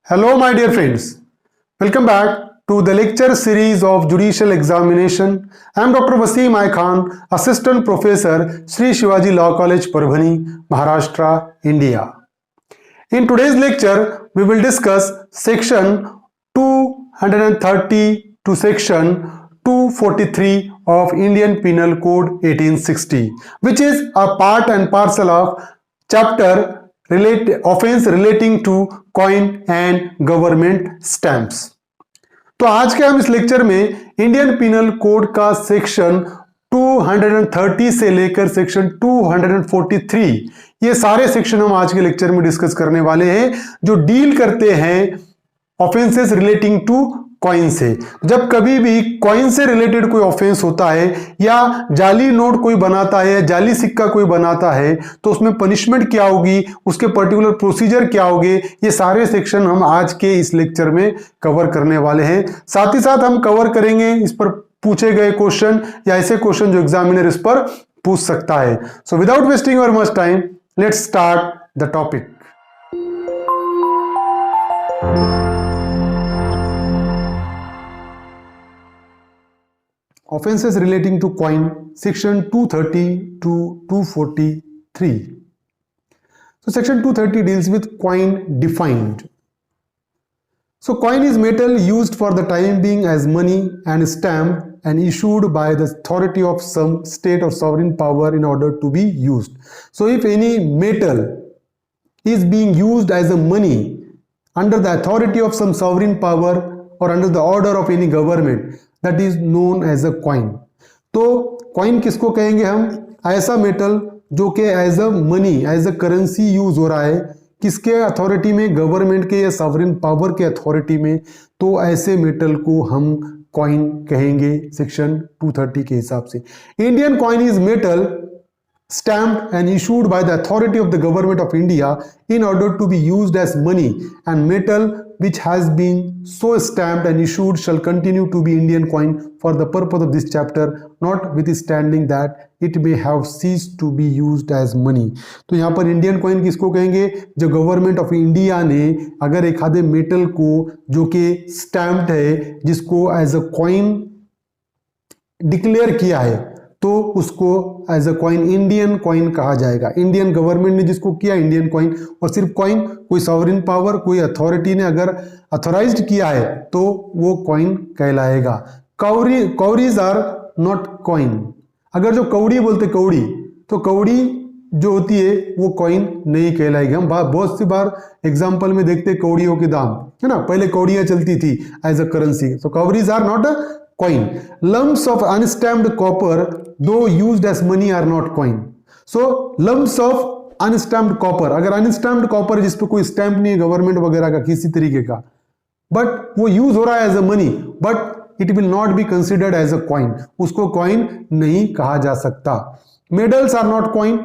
Hello, my dear friends. Welcome back to the lecture series of Judicial Examination. I am Dr. Wasim I Khan, Assistant Professor, Sri Shivaji Law College, Parbhani, Maharashtra, India. In today's lecture, we will discuss section 230 to section 243 of Indian Penal Code 1860, which is a part and parcel of chapter offense relating to coin and government stamps. तो आज के हम इस lecture में Indian penal code का section 230 से लेकर section 243 ये सारे सेक्शन हम आज के लेक्चर में डिस्कस करने वाले हैं जो डील करते हैं ऑफेंसेस रिलेटिंग टू कॉइन से। जब कभी भी कॉइन से रिलेटेड कोई ऑफेंस होता है या जाली नोट कोई बनाता है या जाली सिक्का कोई बनाता है तो उसमें पनिशमेंट क्या होगी, उसके पर्टिकुलर प्रोसीजर क्या होंगे, ये सारे सेक्शन हम आज के इस लेक्चर में कवर करने वाले हैं। साथ ही साथ हम कवर करेंगे इस पर पूछे गए क्वेश्चन या ऐसे क्वेश्चन जो एग्जामिनर इस पर पूछ सकता है। So without wasting your much time, let's start the topic. Offenses relating to coin, section 230 to 243. So section 230 deals with coin defined. So coin is metal used for the time being as money and stamped and issued by the authority of some state or sovereign power in order to be used. So if any metal is being used as a money under the authority of some sovereign power or under the order of any government, that is known as a coin. तो coin किसको कहेंगे हम? ऐसा metal जो कि as a money as a currency use हो रहा है, किसके अथॉरिटी में? गवर्नमेंट के या सॉवरेन पावर के अथॉरिटी में। तो ऐसे मेटल को हम कॉइन कहेंगे सेक्शन 230 के हिसाब से। Indian coin is metal stamped and issued by the authority of the government of India in order to be used as money, and metal which has been so stamped and issued shall continue to be Indian coin for the purpose of this chapter, notwithstanding that it may have ceased to be used as money. तो यहाँ पर Indian coin किसको कहेंगे? जो government of India ने अगर एक आधे मेटल को जो कि स्टैम्प्ड है, जिसको एज अ कॉइन डिक्लेयर किया है, तो उसको as a coin Indian coin कहा जाएगा। इंडियन गवर्नमेंट ने जिसको किया इंडियन कॉइन, और सिर्फ कॉइन, कोई सॉवरेन पावर, कोई अथॉरिटी ने अगर अथोराइज्ड किया है तो वो कॉइन कहलाएगा। कौरीज आर नॉट कॉइन। अगर जो कौड़ी बोलते कौड़ी, तो कौड़ी जो होती है वो कॉइन नहीं कहलाएगी। हम बहुत सी बार एग्जाम्पल में देखते कौड़ियों के दाम, है ना, पहले कौड़ियां चलती थी as a currency. So cowries are not a coin. Lumps of unstamped copper, though used as money, are not coin. So lumps of unstamped copper, अगर unstamped copper जिस पे कोई स्टैम्प नहीं है गवर्नमेंट वगैरह का किसी तरीके का, बट वो यूज हो रहा है as a money, but it will not be considered as a coin, उसको कॉइन नहीं कहा जा सकता। Medals are not coin.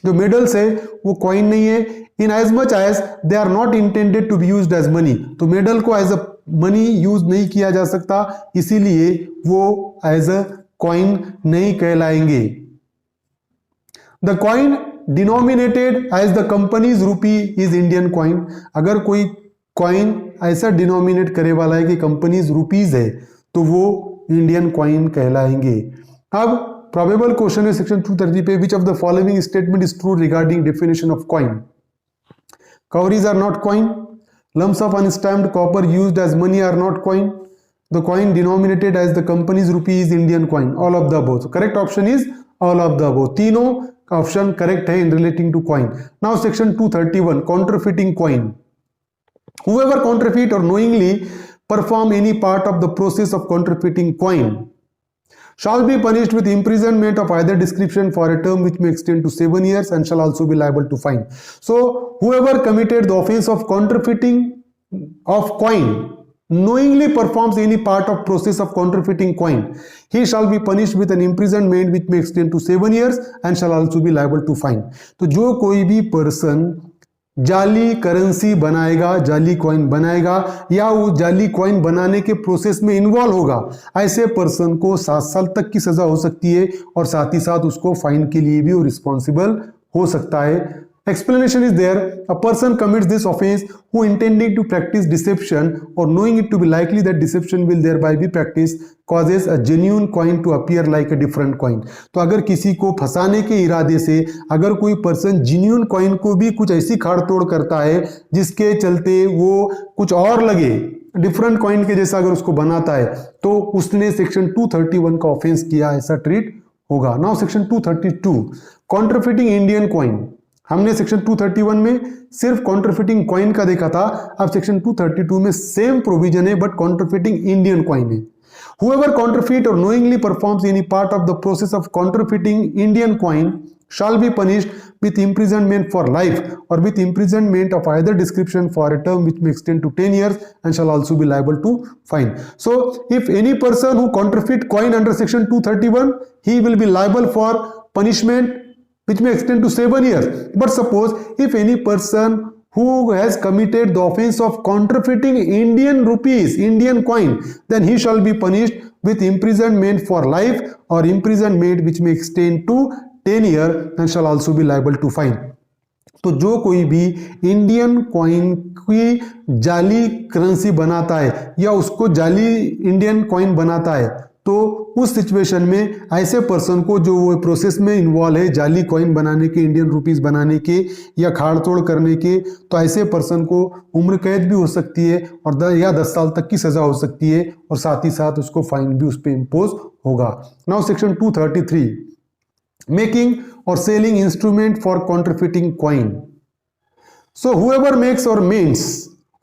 जो मेडल्स है वो कॉइन नहीं है, in as much as they are not intended to be used as money. तो मेडल को एज अ मनी यूज नहीं किया जा सकता, इसीलिए वो एज अ कॉइन नहीं कहलाएंगे। The coin denominated as the company's rupee is Indian coin. अगर कोई कॉइन ऐसा डिनोमिनेट करे वाला है कि कंपनीज रूपीज है तो वो इंडियन कॉइन कहलाएंगे। अब प्रोबेबल क्वेश्चन है सेक्शन 230 पे, which of the following statement is true regarding definition of coin? Cowries are not coin. Lumps of unstamped copper used as money are not coin. The coin denominated as the company's rupee is Indian coin. All of the above. So correct option is all of the above. तीनों option correct है in relating to coin. Now section 231, counterfeiting coin. Whoever counterfeit or knowingly perform any part of the process of counterfeiting coin shall be punished with imprisonment of either description for a term which may extend to 7 years and shall also be liable to fine. So whoever committed the offense of counterfeiting of coin knowingly performs any part of process of counterfeiting coin, he shall be punished with an imprisonment which may extend to 7 years and shall also be liable to fine. तो जो कोई भी person जाली currency बनाएगा, जाली coin बनाएगा या वो जाली कॉइन बनाने के प्रोसेस में इन्वॉल्व होगा, ऐसे पर्सन को 7 साल तक की सजा हो सकती है और साथ ही साथ उसको फाइन के लिए भी वो रिस्पॉन्सिबल हो सकता है। Explanation is there. A person commits this offense who intending to practice deception or knowing it to be likely that deception will thereby be practiced causes a genuine coin to appear like a different coin. तो अगर किसी को फंसाने के इरादे से अगर कोई पर्सन जेन्युइन कॉइन को भी कुछ ऐसी खाड़ तोड़ करता है जिसके चलते वो कुछ और लगे, डिफरेंट कॉइन के जैसा अगर उसको बनाता है, तो उसने सेक्शन 231 का ऑफेंस किया, ऐसा ट्रीट होगा. Now section 232 counterfeiting Indian coin. हमने सेक्शन 231 में सिर्फ कॉन्ट्रफिटिंग कॉइन का देखा था, अब सेक्शन 232 में सेम प्रोविजन है बट कॉन्ट्रफिटिंग इंडियन कॉइन है. Whoever counterfeit or knowingly performs any part of the process of counterfeiting Indian coin shall be punished with imprisonment for life or with imprisonment of either description for a term which may extend to 10 years and shall also be liable to fine. So if any person who counterfeit coin under section 231, he will be liable for punishment which may extend to 7 years. But suppose if any person who has committed the offense of counterfeiting Indian rupees, Indian coin, then he shall be punished with imprisonment for life or imprisonment which may extend to 10 years and shall also be liable to fine. तो जो कोई भी Indian coin की जाली currency बनाता है या उसको जाली इंडियन कॉइन बनाता है, तो उस सिचुएशन में ऐसे पर्सन को जो वो प्रोसेस में इन्वॉल्व है जाली कॉइन बनाने के, इंडियन रुपीस बनाने के या खाड़ तोड़ करने के, तो ऐसे पर्सन को उम्र कैद भी हो सकती है और या 10 साल तक की सजा हो सकती है और साथ ही साथ उसको फाइन भी उस पर इम्पोज होगा. नाउ सेक्शन 233 मेकिंग और selling instrument for counterfeiting coin. So whoever makes or mends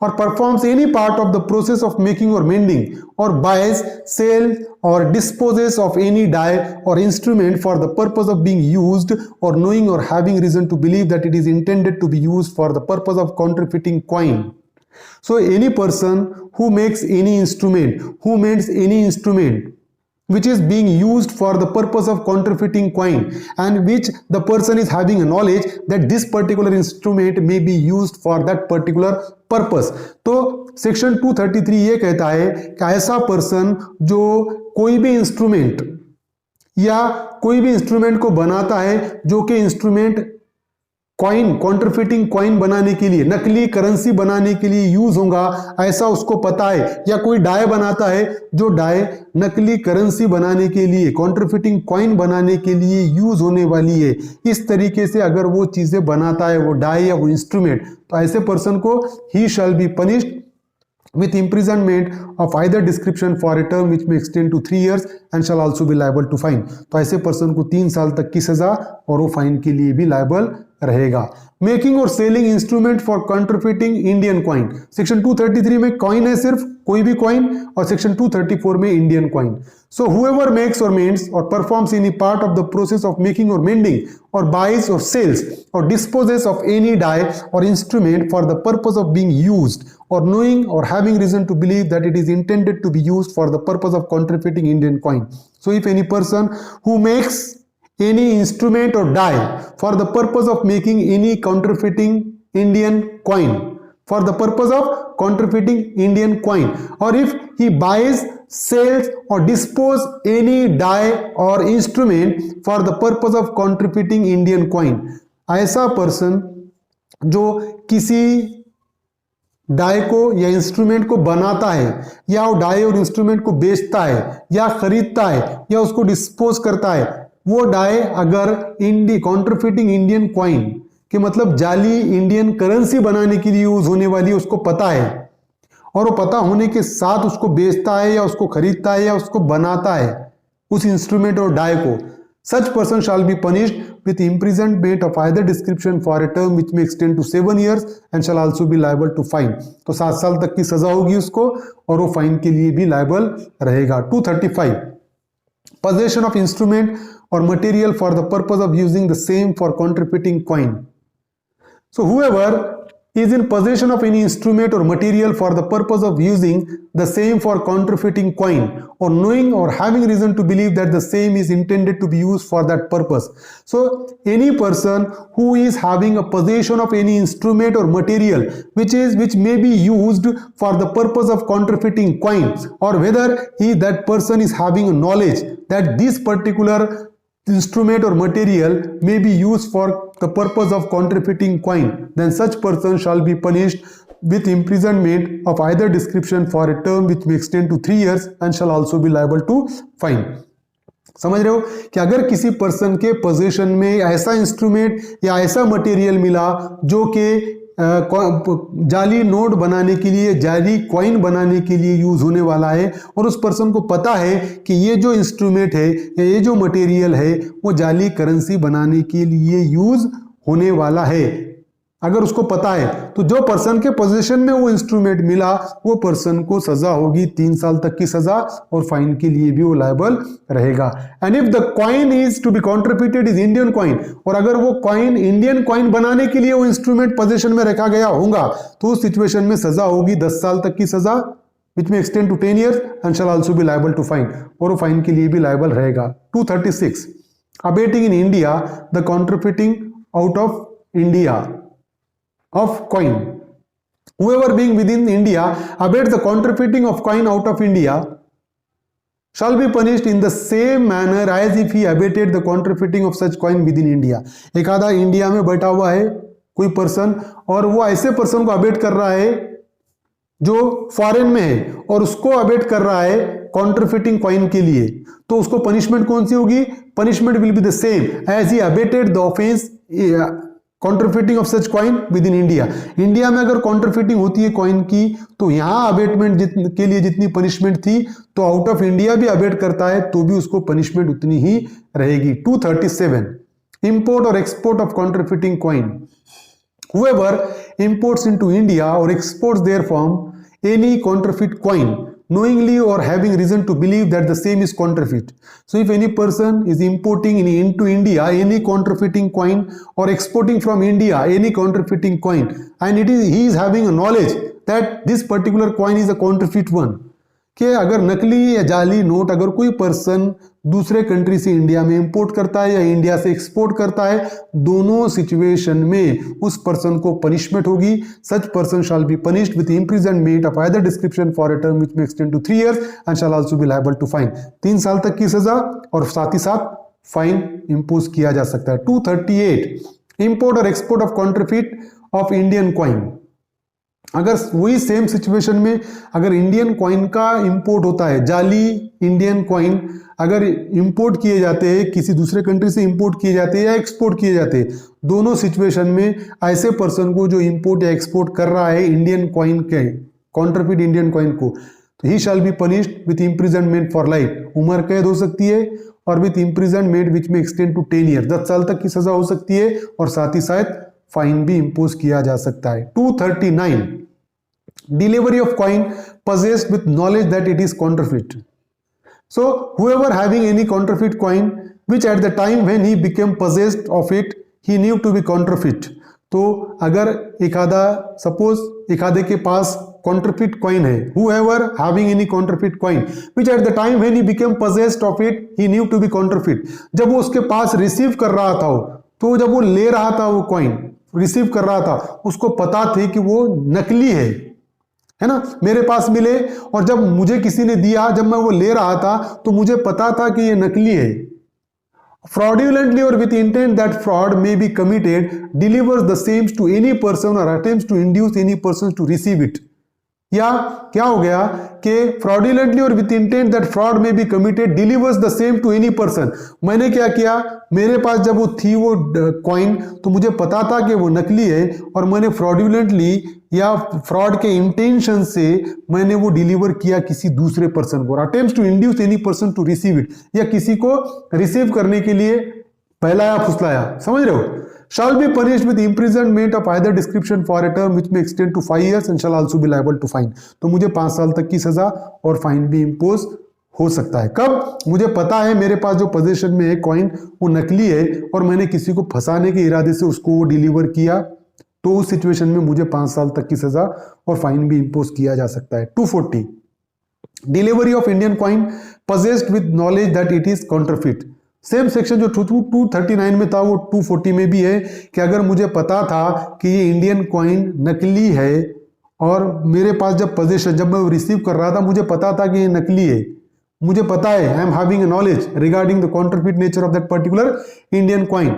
or performs any part of the process of making or mending or buys, sells or disposes of any die or instrument for the purpose of being used or knowing or having reason to believe that it is intended to be used for the purpose of counterfeiting coin. So any person who makes any instrument, who mends any instrument which is being used for the purpose of counterfeiting coin and which the person is having a knowledge that this particular instrument may be used for that particular purpose. तो section 233 ये कहता है कि ऐसा person जो कोई भी instrument या कोई भी इंस्ट्रूमेंट को बनाता है जो कि इंस्ट्रूमेंट कॉइन, कॉन्ट्रफिटिंग कॉइन बनाने के लिए, नकली करेंसी बनाने के लिए यूज होगा, ऐसा उसको पता है, या कोई डाय बनाता है जो डाय नकली करेंसी बनाने के लिए, कॉन्ट्रफिटिंग कॉइन बनाने के लिए यूज होने वाली है, इस तरीके से अगर वो चीजें बनाता है, वो डाय या वो इंस्ट्रूमेंट, तो ऐसे पर्सन को ही shall be punished with imprisonment of either description for a term which may extend to 3 years and shall also be liable to fine. तो ऐसे पर्सन को 3 साल तक की सजा और वो फाइन के लिए भी लायबल रहेगा. मेकिंग और selling instrument for counterfeiting Indian coin. Section 233 में कॉइन है सिर्फ, कोई भी कॉइन, और सेक्शन 234 में Indian coin. So whoever makes or mends or performs any part of the process of making or mending or buys or sells or disposes of any die or instrument for the purpose of being used or knowing or having reason to believe that it is intended to be used for the purpose of counterfeiting Indian coin. So if any person who makes any instrument or die for the purpose of making any counterfeiting Indian coin, for the purpose of counterfeiting Indian coin, or if he buys, sells or dispose any die or instrument for the purpose of counterfeiting Indian coin, ऐसा person जो किसी di को या instrument को बनाता है या वो डाय और इंस्ट्रूमेंट को बेचता है या खरीदता है या उसको डिस्पोज करता है, वो डाय अगर कॉन्ट्रफिटिंग इंडियन कॉइन कि मतलब जाली इंडियन करेंसी बनाने के लिए यूज होने वाली उसको पता है और वो पता होने के साथ उसको बेचता है या उसको खरीदता है या उसको बनाता है उस इंस्ट्रूमेंट और डाय को, such person shall be punished with imprisonment of either description for a term which may extend to 7 years and shall also be liable to fine. तो 7 साल तक की सजा होगी उसको और वो फाइन के लिए भी लायबल रहेगा. 235 possession of instrument or material for the purpose of using the same for counterfeiting coin. So whoever is in possession of any instrument or material for the purpose of using the same for counterfeiting coin or knowing or having reason to believe that the same is intended to be used for that purpose. So any person who is having a possession of any instrument or material which may be used for the purpose of counterfeiting coin, or whether that person is having a knowledge that this particular instrument or material may be used for the purpose of counterfeiting coin, then such person shall be punished with imprisonment of either description for a term which may extend to 3 years and shall also be liable to fine. समझ रहे हो कि अगर किसी person के position में ऐसा instrument या ऐसा मटेरियल मिला जो कि जाली नोट बनाने के लिए, जाली कॉइन बनाने के लिए यूज होने वाला है, और उस पर्सन को पता है कि ये जो इंस्ट्रूमेंट है या ये जो मटेरियल है वो जाली करेंसी बनाने के लिए यूज होने वाला है, अगर उसको पता है, तो जो पर्सन के पोजीशन में वो इंस्ट्रूमेंट मिला वो पर्सन को सजा होगी 3 साल तक की सजा, और फाइन के लिए भी वो लायबल रहेगा। And if the coin is to be contributed is Indian coin, और अगर वो कॉइन इंडियन कॉइन बनाने के लिए वो इंस्ट्रूमेंट पोजीशन में रखा गया होगा तो उस सिचुएशन में सजा होगी 10 साल तक की सजा, विच में extend to 10 years and shall also be liable to fine, और वो फाइन के लिए भी लायबल रहेगा। 236 abetting in India the contributing out of India of coin, whoever being within India abates the counterfeiting of coin out of India shall be punished in the same manner as if he abated the counterfeiting of such coin within India। एक आधा India में बैठा हुआ है कोई person और वो ऐसे पर्सन को अबेट कर रहा है जो फॉरेन में है और उसको अबेट कर रहा है काउंटरफिटिंग कॉइन के लिए, तो उसको पनिशमेंट कौन सी होगी? Punishment will be the same as he abetted the offence counterfeiting of such coin within India. India में अगर काउंटरफिटिंग होती है कॉइन की तो यहां अबेटमेंट के लिए जितनी पनिशमेंट थी तो आउट ऑफ इंडिया भी अबेट करता है तो भी उसको पनिशमेंट उतनी ही रहेगी। 237 इंपोर्ट और export of counterfeiting coin, whoever imports into India or exports therefrom any counterfeit coin knowingly or having reason to believe that the same is counterfeit. So if any person is importing into India any counterfeiting coin or exporting from India any counterfeiting coin and he is having a knowledge that this particular coin is a counterfeit one, कि अगर नकली या जाली note अगर कोई person दूसरे country से India में इंपोर्ट करता है या इंडिया से एक्सपोर्ट करता है, दोनों सिचुएशन में उस पर्सन को पनिशमेंट होगी। Such person shall be punished with imprisonment of either description for a term which may extend to 3 years and shall also be liable to fine. 3 साल तक की सजा और साथ ही साथ फाइन इंपोज किया जा सकता है। 238 इंपोर्ट और export of counterfeit of Indian coin, अगर वही सेम सिचुएशन में अगर इंडियन कॉइन का इंपोर्ट होता है, जाली इंडियन कॉइन अगर इंपोर्ट किए जाते हैं, किसी दूसरे कंट्री से इंपोर्ट किए जाते हैं या एक्सपोर्ट किए जाते हैं, दोनों सिचुएशन में ऐसे पर्सन को जो इंपोर्ट या एक्सपोर्ट कर रहा है इंडियन कॉइन के काउंटरफिट इंडियन कॉइन को, तो ही shall be punished with imprisonment for life, उम्र कैद हो सकती है, और विथ इम्प्रिजनमेंट विच में एक्सटेंड टू 10 years 10 साल तक की सजा हो सकती है, और साथ ही साथ फाइन भी इंपोज किया जा सकता है। 239 delivery of coin possessed with knowledge that it is counterfeit. So whoever having any counterfeit coin which at the time when he became possessed of it he knew to be counterfeit, तो अगर एक आधा suppose एक आधे के पास counterfeit coin है, whoever having any counterfeit coin which at the time when he became possessed of it he knew to be counterfeit, जब वो उसके पास रिसीव कर रहा था तो जब वो ले रहा था वो कॉइन रिसीव कर रहा था उसको पता थे कि वो नकली है ना, मेरे पास मिले और जब मुझे किसी ने दिया जब मैं वो ले रहा था तो मुझे पता था कि ये नकली है। fraudulently or with intent that fraud may be committed delivers the same to any person or attempts to induce any person to receive it, या क्या हो गया कि fraudulently or with intent that fraud may be committed delivers the same to any person। मैंने क्या किया, मेरे पास जब वो थी वो कॉइन तो मुझे पता था कि वो नकली है और मैंने fraudulently या फ्रॉड के इंटेंशन से मैंने वो डिलीवर किया किसी दूसरे पर्सन को, attempts to induce any person to receive it, या किसी को रिसीव करने के लिए बहलाया फुसलाया, समझ रहे हो। shall be punished with imprisonment of either description for a term which may extend to 5 years and shall also be liable to fine। तो मुझे 5 साल तक की सजा और फाइन भी इंपोज हो सकता है। कब? मुझे पता है मेरे पास जो पोजीशन में है कॉइन वो नकली है और मैंने किसी को फंसाने के इरादे से उसको डिलीवर किया, तो उस सिचुएशन में मुझे 5 साल तक की सजा और फाइन भी इंपोज किया जा सकता है। 240 delivery of Indian coin possessed with knowledge that it is counterfeit। Same section जो 239 में था वो 240 में भी है कि अगर मुझे पता था कि ये इंडियन कॉइन नकली है और मेरे पास जब पोजीशन जब मैं रिसीव कर रहा था मुझे पता था कि ये नकली है मुझे पता है, I am having a knowledge regarding the counterfeit nature of that particular Indian coin,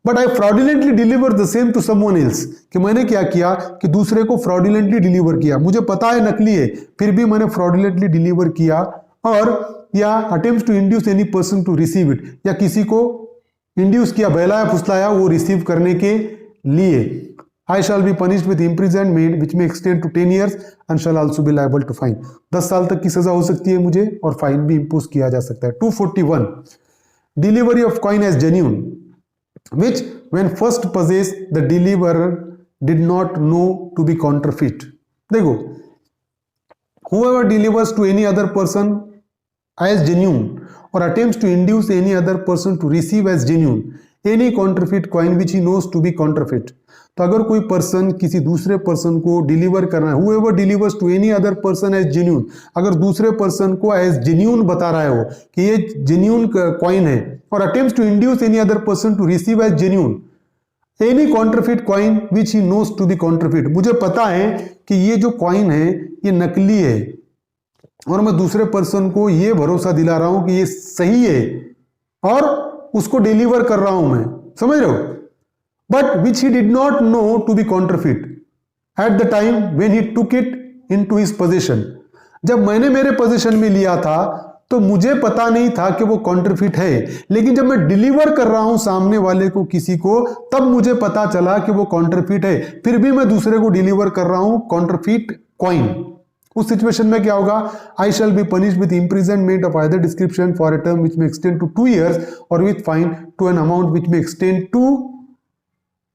but I fraudulently deliver the same to someone else, कि मैंने क्या किया कि दूसरे को फ्रॉडुलेंटली डिलीवर किया, मुझे पता है नकली है फिर भी मैंने फ्रॉडुलेंटली डिलीवर किया, और या attempt to induce any person to receive it, या किसी को इंड्यूस किया, बहलाया फुसलाया वो रिसीव करने के लिए। I shall be punished with imprisonment which may extend to 10 years and shall also be liable to fine। 10 साल तक की सजा हो सकती है मुझे और फाइन भी इंपोज किया जा सकता है। 241 delivery of coin as genuine which when first possessed the deliverer did not know to be counterfeit। देखो, whoever delivers to any other person as genuine or attempts to induce any other person to receive as genuine any counterfeit coin which he knows to be counterfeit। तो अगर कोई person किसी दूसरे person को deliver करना है, whoever delivers to any other person as genuine, अगर दूसरे पर्सन को एज जेन्यून बता रहा है वो कि ये जेन्यून कॉइन है, और attempts to induce any other person to receive as genuine any counterfeit coin which he knows to be counterfeit, मुझे पता है कि ये जो कॉइन है ये नकली है और मैं दूसरे पर्सन को ये भरोसा दिला रहा हूं कि ये सही है और उसको डिलीवर कर रहा हूं मैं, समझ रहे हो, but which he did not know to be counterfeit at the time when he took it into his possession। जब मैंने मेरे पोजीशन में लिया था तो मुझे पता नहीं था कि वो कॉन्ट्रफिट है, लेकिन जब मैं डिलीवर कर रहा हूं सामने वाले को किसी को, तब मुझे पता चला कि वो कॉन्ट्रफिट है, फिर भी मैं दूसरे को डिलीवर कर रहा हूं कॉन्ट्रफिट कॉइन। उस सिचुएशन में क्या होगा, I shall be punished with imprisonment of either description for a term which में एक्सटेंड टू 2 years और with fine to an amount which में extend to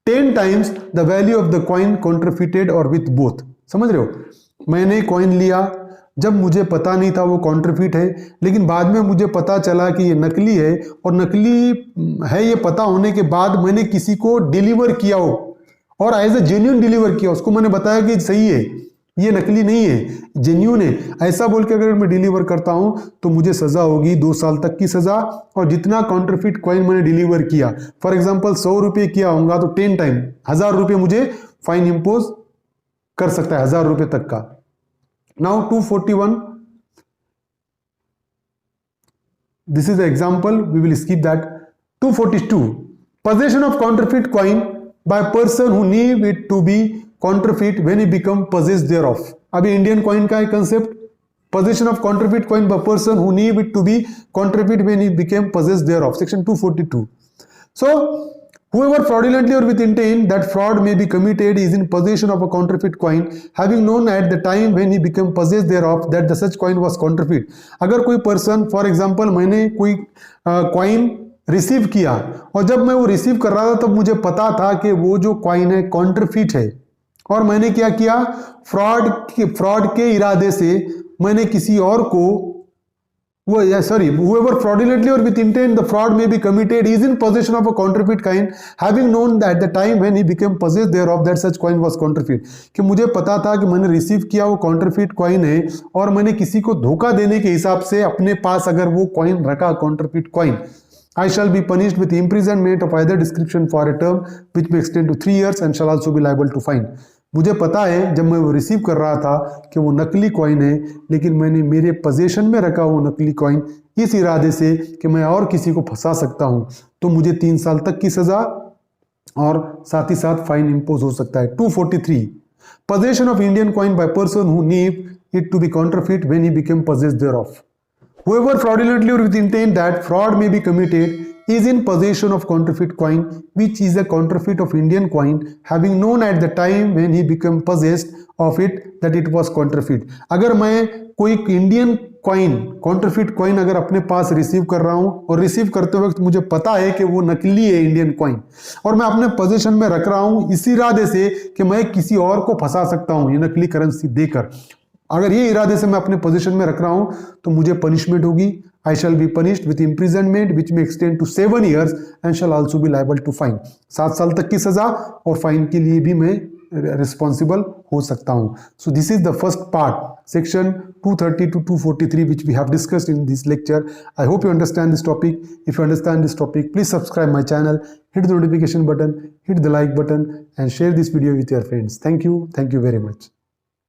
10 times the value of the coin counterfeited or with both। समझ रहे हो, मैंने coin लिया जब मुझे पता नहीं था वो कॉन्ट्रफिट है, लेकिन बाद में मुझे पता चला कि ये नकली है, और नकली है ये पता होने के बाद मैंने किसी को डिलीवर किया हो और एज ए जेन्यून डिलीवर किया, उसको मैंने बताया कि सही है, ये नकली नहीं है, जेन्यून है, ऐसा बोल के अगर मैं डिलीवर करता हूं तो मुझे सजा होगी 2 साल तक की सजा। और जितना काउंटरफिट कॉइन मैंने डिलीवर किया, फॉर एग्जांपल 100 रुपये किया होगा तो 10 टाइम 1000 रुपये मुझे फाइन इंपोज कर सकता है, 1000 रुपये तक का। Now 241, this is the example, we will skip that. 242 possession of counterfeit coin by person who knew it to be counterfeit when he become possessed thereof। अभी इंडियन कॉइन का है concept, possession of counterfeit coin by person who knew it to be counterfeit when he became possessed thereof, section 242। So whoever fraudulently or with intent that fraud may be committed is in possession of a counterfeit coin having known at the time when he became possessed thereof that the such coin was counterfeit। अगर कोई person, for example मैंने कोई coin receive किया और जब मैं वो receive कर रहा था तब मुझे पता था कि वो जो कॉइन है कॉन्ट्रफिट है, और मैंने क्या किया, फ्रॉड के इरादे से मैंने किसी और को whoever fraudulently or with intent the fraud may be committed is in possession of a counterfeit coin having known that at the time when he became possessed thereof that such coin was counterfeit। कि मुझे पता था कि मैंने receive किया वो counterfeit coin है और मैंने किसी को धोखा देने के हिसाब से अपने पास अगर वो कॉइन रखा counterfeit coin, I shall be punished with imprisonment of either description for a term which may extend to 3 years and shall also be liable to fine। मुझे पता है जब मैं वो रिसीव कर रहा था कि वो नकली कॉइन है, लेकिन मैंने मेरे पोजीशन में रखा वो नकली कॉइन इस इरादे से कि मैं और किसी को फंसा सकता हूं, तो मुझे 3 साल तक की सजा और साथ ही साथ फाइन इंपोज हो सकता है। 243 possession of Indian coin by person who knew it to be counterfeit when he became possessed thereof। Whoever fraudulently or with intent that fraud may be committed is in possession of counterfeit coin which is a counterfeit of Indian coin having known at the time when he became possessed of it that it was counterfeit। अगर मैं कोई Indian coin counterfeit coin अगर अपने पास receive कर रहा हूं और receive करते वक्त मुझे पता है कि वो नकली है इंडियन कॉइन और मैं अपने पोजीशन में रख रहा हूं इस इरादे से कि मैं किसी और को फंसा सकता हूं ये नकली करेंसी देकर, अगर ये इरादे से मैं अपने पोजीशन में रख रहा हूं तो मुझे पनिशमेंट होगी। I shall be punished with imprisonment which में extend to 7 years and shall also be liable to fine. 7 साल तक की सजा और फाइन के लिए भी मैं रिस्पॉन्सिबल हो सकता हूं। So this is the first part, section 230 to 243 which we have discussed in this lecture। I hope you understand this topic। If you understand this topic, please subscribe my channel, hit the notification button, hit the like button and share this video with your friends। Thank you very much।